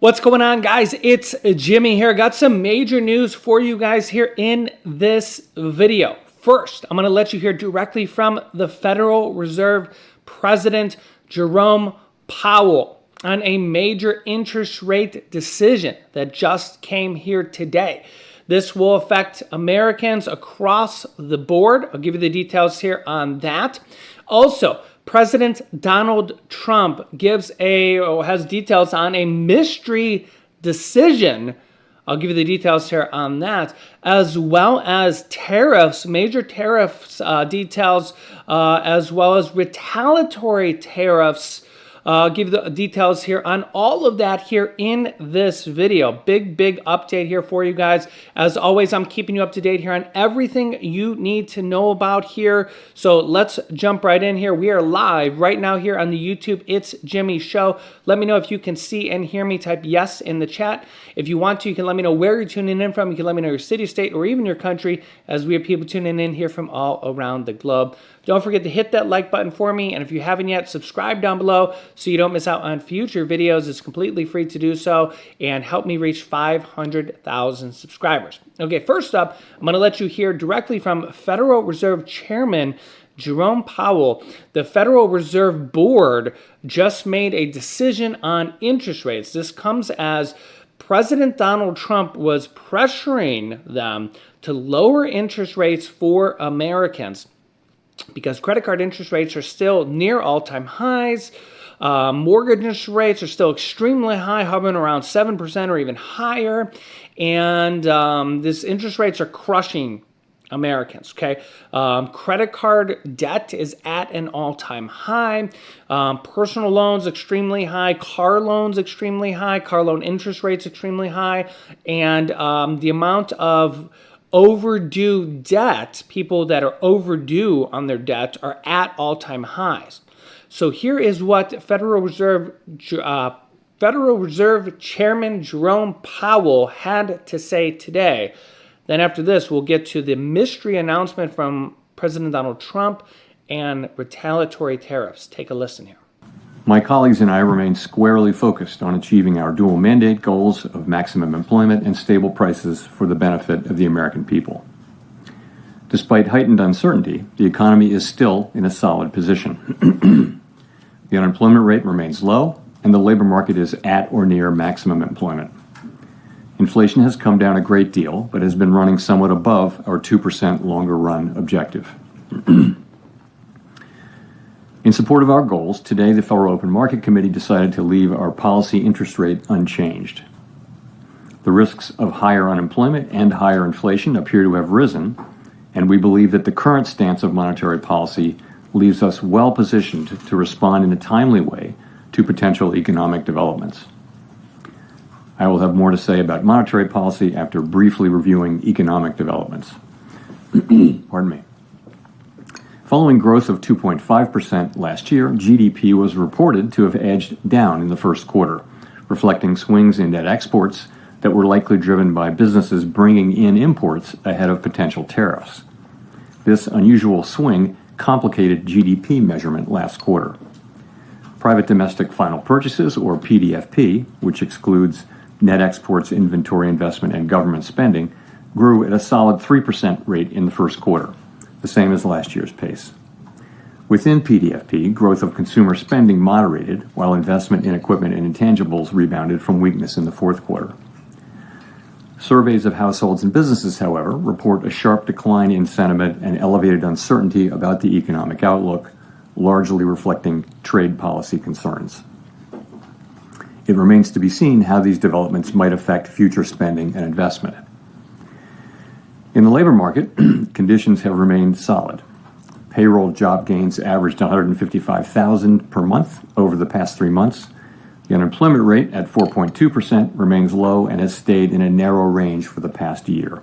What's going on, guys? It's Jimmy here. Got some major news for you guys here in this video. First, I'm going to let you hear directly from the Federal Reserve President Jerome Powell on a major interest rate decision that just came here today. This will affect Americans across the board. I'll give you the details here on that. Also, President Donald Trump has details on a mystery decision. I'll give you the details here on that, as well as tariffs, major tariffs details, as well as retaliatory tariffs. I'll give you the details here on all of that here in this video. Big update here for you guys. As always, I'm keeping you up to date here on everything you need to know about here. So let's jump right in here. We are live right now here on the YouTube It's Jimmy Show. Let me know if you can see and hear me. Type yes in the chat. If you want to, you can let me know where you're tuning in from. You can let me know your city, state, or even your country, as we have people tuning in here from all around the globe. Don't forget to hit that like button for me, and if you haven't yet, subscribe down below so you don't miss out on future videos. It's completely free to do so, and help me reach 500,000 subscribers. Okay, first up, I'm going to let you hear directly from Federal Reserve Chairman Jerome Powell. The Federal Reserve Board just made a decision on interest rates. This comes as President Donald Trump was pressuring them to lower interest rates for Americans, because credit card interest rates are still near all-time highs. Mortgage interest rates are still extremely high, hovering around 7% or even higher. And these interest rates are crushing Americans, okay? Credit card debt is at an all-time high. Personal loans extremely high. Car loans extremely high. Car loan interest rates extremely high. And the amount of overdue debt, people that are overdue on their debt, are at all-time highs. So here is what Federal Reserve Chairman Jerome Powell had to say today. Then after this, we'll get to the mystery announcement from President Donald Trump and retaliatory tariffs. Take a listen here. My colleagues and I remain squarely focused on achieving our dual mandate goals of maximum employment and stable prices for the benefit of the American people. Despite heightened uncertainty, the economy is still in a solid position. The unemployment rate remains low, and the labor market is at or near maximum employment. Inflation has come down a great deal, but has been running somewhat above our 2% longer run objective. In support of our goals, today the Federal Open Market Committee decided to leave our policy interest rate unchanged. The risks of higher unemployment and higher inflation appear to have risen, and we believe that the current stance of monetary policy leaves us well positioned to respond in a timely way to potential economic developments. I will have more to say about monetary policy after briefly reviewing economic developments. Pardon me. Following growth of 2.5% last year, GDP was reported to have edged down in the first quarter, reflecting swings in net exports that were likely driven by businesses bringing in imports ahead of potential tariffs. This unusual swing complicated GDP measurement last quarter. Private domestic final purchases, or PDFP, which excludes net exports, inventory investment, and government spending, grew at a solid 3% rate in the first quarter, the same as last year's pace. Within PDFP, growth of consumer spending moderated, while investment in equipment and intangibles rebounded from weakness in the fourth quarter. Surveys of households and businesses, however, report a sharp decline in sentiment and elevated uncertainty about the economic outlook, largely reflecting trade policy concerns. It remains to be seen how these developments might affect future spending and investment. In the labor market, conditions have remained solid. Payroll job gains averaged 155,000 per month over the past 3 months. The unemployment rate at 4.2% remains low and has stayed in a narrow range for the past year.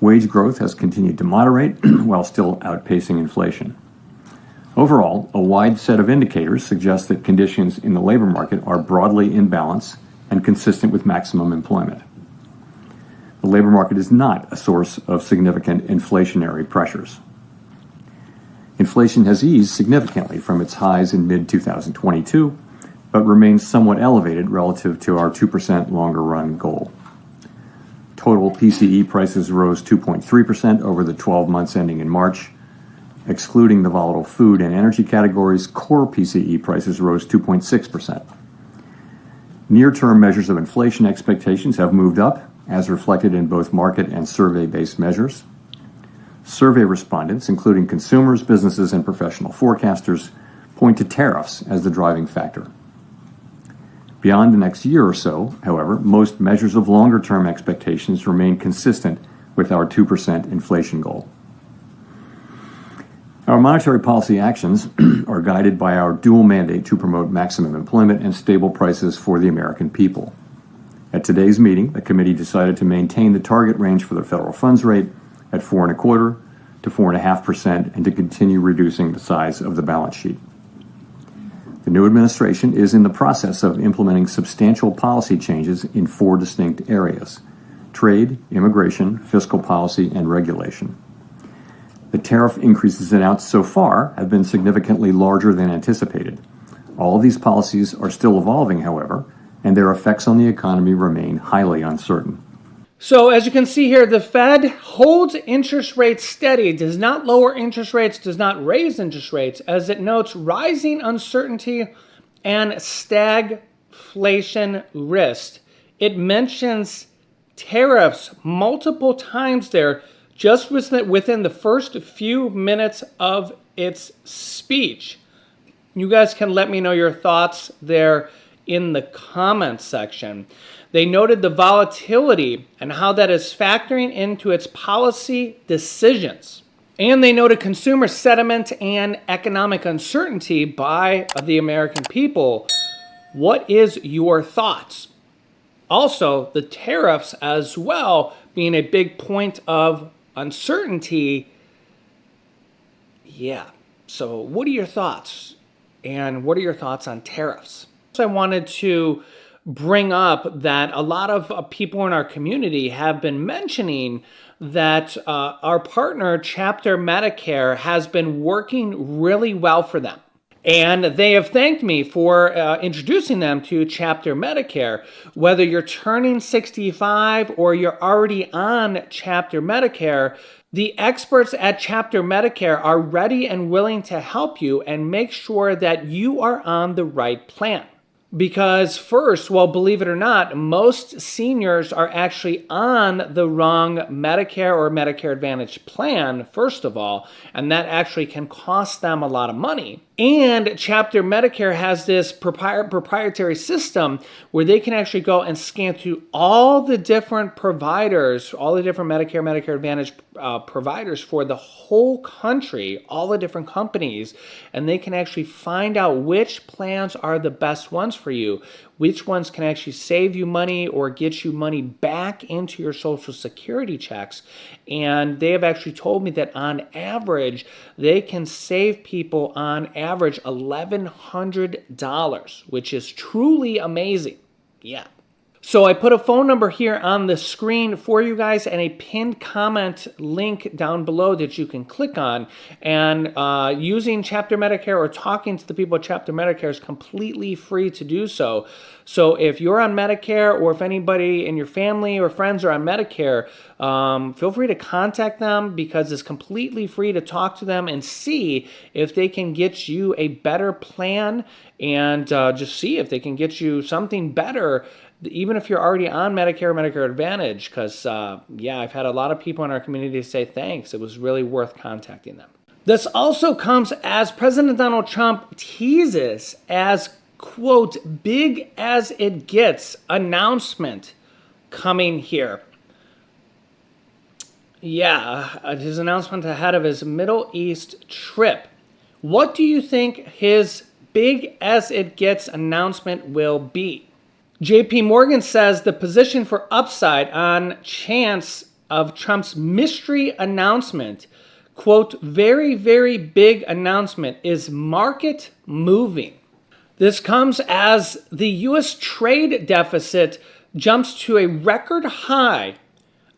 Wage growth has continued to moderate while still outpacing inflation. Overall, a wide set of indicators suggest that conditions in the labor market are broadly in balance and consistent with maximum employment. The labor market is not a source of significant inflationary pressures. Inflation has eased significantly from its highs in mid-2022 but remains somewhat elevated relative to our 2% longer run goal. Total PCE prices rose 2.3% over the 12 months ending in March. Excluding the volatile food and energy categories, core PCE prices rose 2.6%. Near-term measures of inflation expectations have moved up, as reflected in both market and survey-based measures. Survey respondents, including consumers, businesses, and professional forecasters, point to tariffs as the driving factor. Beyond the next year or so, however, most measures of longer-term expectations remain consistent with our 2% inflation goal. Our monetary policy actions are guided by our dual mandate to promote maximum employment and stable prices for the American people. At today's meeting, the committee decided to maintain the target range for the federal funds rate at 4.25% to 4.5% and to continue reducing the size of the balance sheet. The new administration is in the process of implementing substantial policy changes in 4 distinct areas: trade, immigration, fiscal policy, and regulation. The tariff increases announced so far have been significantly larger than anticipated. All of these policies are still evolving, however, and their effects on the economy remain highly uncertain. So as you can see here, the Fed holds interest rates steady, does not lower interest rates, does not raise interest rates, as it notes rising uncertainty and stagflation risk. It mentions tariffs multiple times there, just within the first few minutes of its speech. You guys can let me know your thoughts there in the comments section. They noted the volatility and how that is factoring into its policy decisions. And they noted consumer sentiment and economic uncertainty by the American people. What is your thoughts? Also, the tariffs as well being a big point of uncertainty. Yeah. So what are your thoughts? And what are your thoughts on tariffs? So I wanted to bring up that a lot of people in our community have been mentioning that our partner, Chapter Medicare, has been working really well for them. And they have thanked me for introducing them to Chapter Medicare. Whether you're turning 65 or you're already on Chapter Medicare, the experts at Chapter Medicare are ready and willing to help you and make sure that you are on the right plan. Because first, well, believe it or not, most seniors are actually on the wrong Medicare or Medicare Advantage plan, first of all, and that actually can cost them a lot of money. And Chapter Medicare has this proprietary system where they can actually go and scan through all the different providers, all the different Medicare, Medicare Advantage providers for the whole country, all the different companies, and they can actually find out which plans are the best ones for you, which ones can actually save you money or get you money back into your Social Security checks. And they have actually told me that on average, they can save people on average $1,100, which is truly amazing. Yeah. So I put a phone number here on the screen for you guys and a pinned comment link down below that you can click on. And using Chapter Medicare or talking to the people at Chapter Medicare is completely free to do so. So if you're on Medicare or if anybody in your family or friends are on Medicare, feel free to contact them because it's completely free to talk to them and see if they can get you a better plan and just see if they can get you something better, even if you're already on Medicare or Medicare Advantage, because, yeah, I've had a lot of people in our community say thanks. It was really worth contacting them. This also comes as President Donald Trump teases as, quote, big as it gets announcement coming here. Yeah, his announcement ahead of his Middle East trip. What do you think his big as it gets announcement will be? JP Morgan says the position for upside on chance of Trump's mystery announcement, quote, very, very big announcement, is market moving. This comes as the U.S. trade deficit jumps to a record high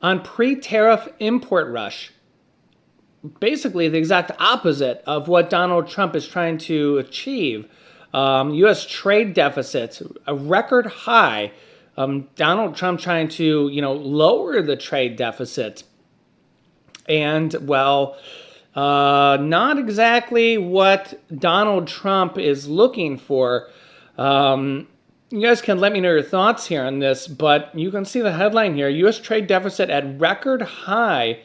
on pre-tariff import rush. Basically the exact opposite of what Donald Trump is trying to achieve. U.S. trade deficits, a record high. Donald Trump trying to, lower the trade deficit. And, well, not exactly what Donald Trump is looking for. You guys can let me know your thoughts here on this, but you can see the headline here. U.S. trade deficit at record high,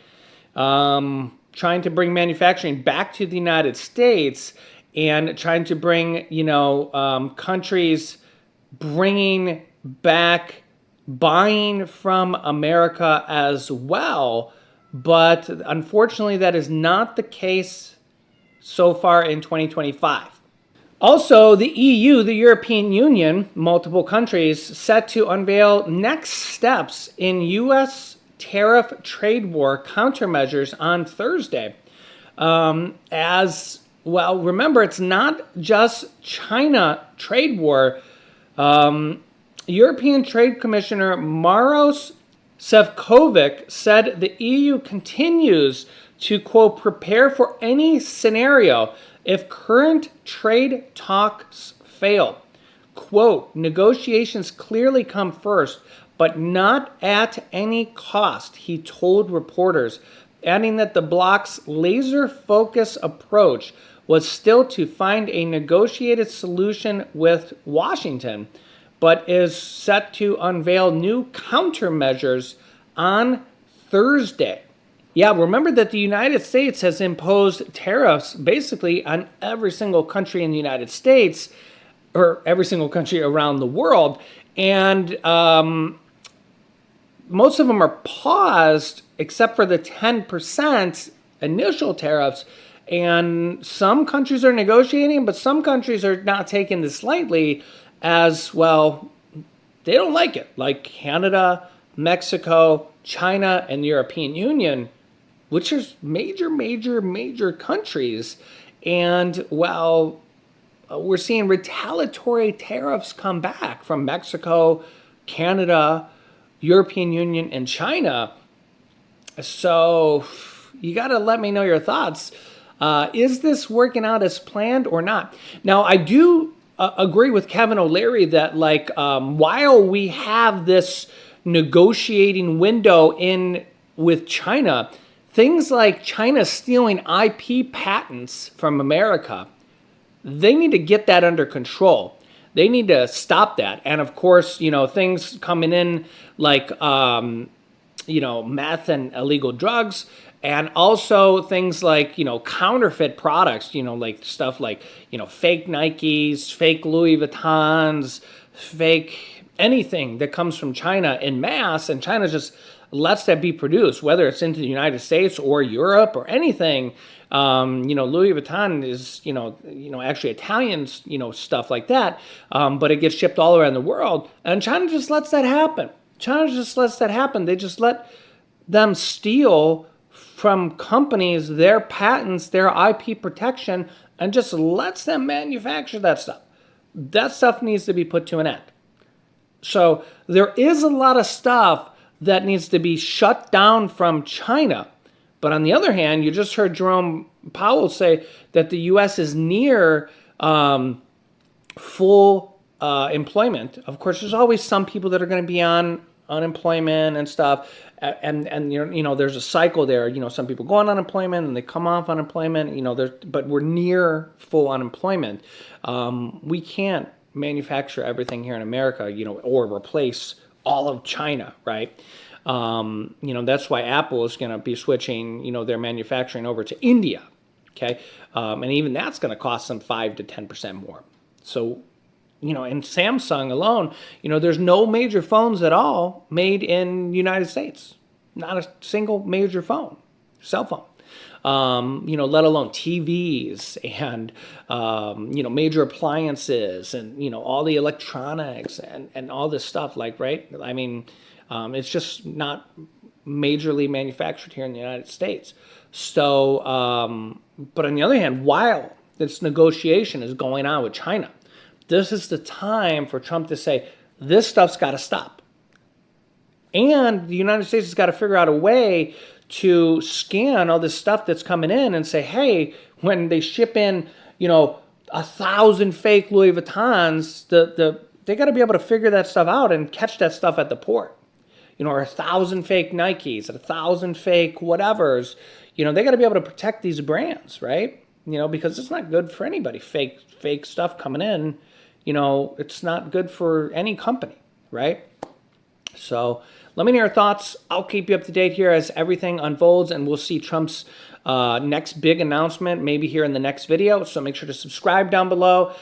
trying to bring manufacturing back to the United States and trying to bring, countries bringing back buying from America as well. But unfortunately, that is not the case so far in 2025. Also, the EU, the European Union, multiple countries, set to unveil next steps in U.S. tariff trade war countermeasures on Thursday. As well, remember, it's not just China trade war. European Trade Commissioner Maros Sefcovic said the EU continues to, quote, prepare for any scenario if current trade talks fail. Quote, negotiations clearly come first, but not at any cost, he told reporters, adding that the bloc's laser-focused approach was still to find a negotiated solution with Washington, but is set to unveil new countermeasures on Thursday. Yeah, remember that the United States has imposed tariffs basically on every single country in the United States, or every single country around the world, and most of them are paused except for the 10% initial tariffs, and some countries are negotiating, but some countries are not taking this lightly as, well, they don't like it, like Canada, Mexico, China, and the European Union, which are major countries. And, well, we're seeing retaliatory tariffs come back from Mexico, Canada, European Union, and China. So you got to let me know your thoughts. Is this working out as planned or not? Now, I do agree with Kevin O'Leary that, while we have this negotiating window in with China, things like China stealing IP patents from America, they need to get that under control. They need to stop that. And of course, things coming in like, meth and illegal drugs, and also things like, counterfeit products, like stuff like, fake Nikes, fake Louis Vuittons, fake anything that comes from China in mass, and China just lets that be produced, whether it's into the United States or Europe or anything. Louis Vuitton is, actually Italian, stuff like that, but it gets shipped all around the world, and China just lets that happen. China just lets that happen. They just let them steal from companies their patents, their IP protection, and just lets them manufacture that stuff. That stuff needs to be put to an end. So there is a lot of stuff that needs to be shut down from China. But on the other hand, you just heard Jerome Powell say that the U.S. is near full employment. Of course, there's always some people that are going to be on unemployment and stuff. And there's a cycle there. Some people go on unemployment and they come off unemployment. But we're near full unemployment. We can't manufacture everything here in America, or replace all of China, right? That's why Apple is going to be switching, their manufacturing over to India, okay? And even that's going to cost them 5 to 10% more. So, in Samsung alone, there's no major phones at all made in the United States. Not a single major phone, cell phone. Let alone TVs and, major appliances and, all the electronics and all this stuff, right? I mean, it's just not majorly manufactured here in the United States. So, but on the other hand, while this negotiation is going on with China, this is the time for Trump to say, this stuff's got to stop. And the United States has got to figure out a way to scan all this stuff that's coming in and say, hey, when they ship in, 1,000 fake Louis Vuittons, they got to be able to figure that stuff out and catch that stuff at the port. Or 1,000 fake Nikes, 1,000 fake whatevers. They got to be able to protect these brands, right? Because it's not good for anybody. Fake stuff coming in, it's not good for any company, right? So let me know your thoughts. I'll keep you up to date here as everything unfolds, and we'll see Trump's next big announcement maybe here in the next video. So make sure to subscribe down below.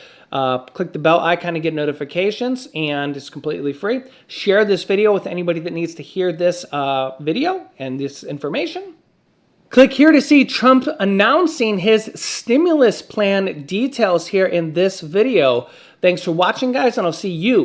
Click the bell icon to get notifications, and it's completely free. Share this video with anybody that needs to hear this video and this information. Click here to see Trump announcing his stimulus plan details here in this video. Thanks for watching, guys, and I'll see you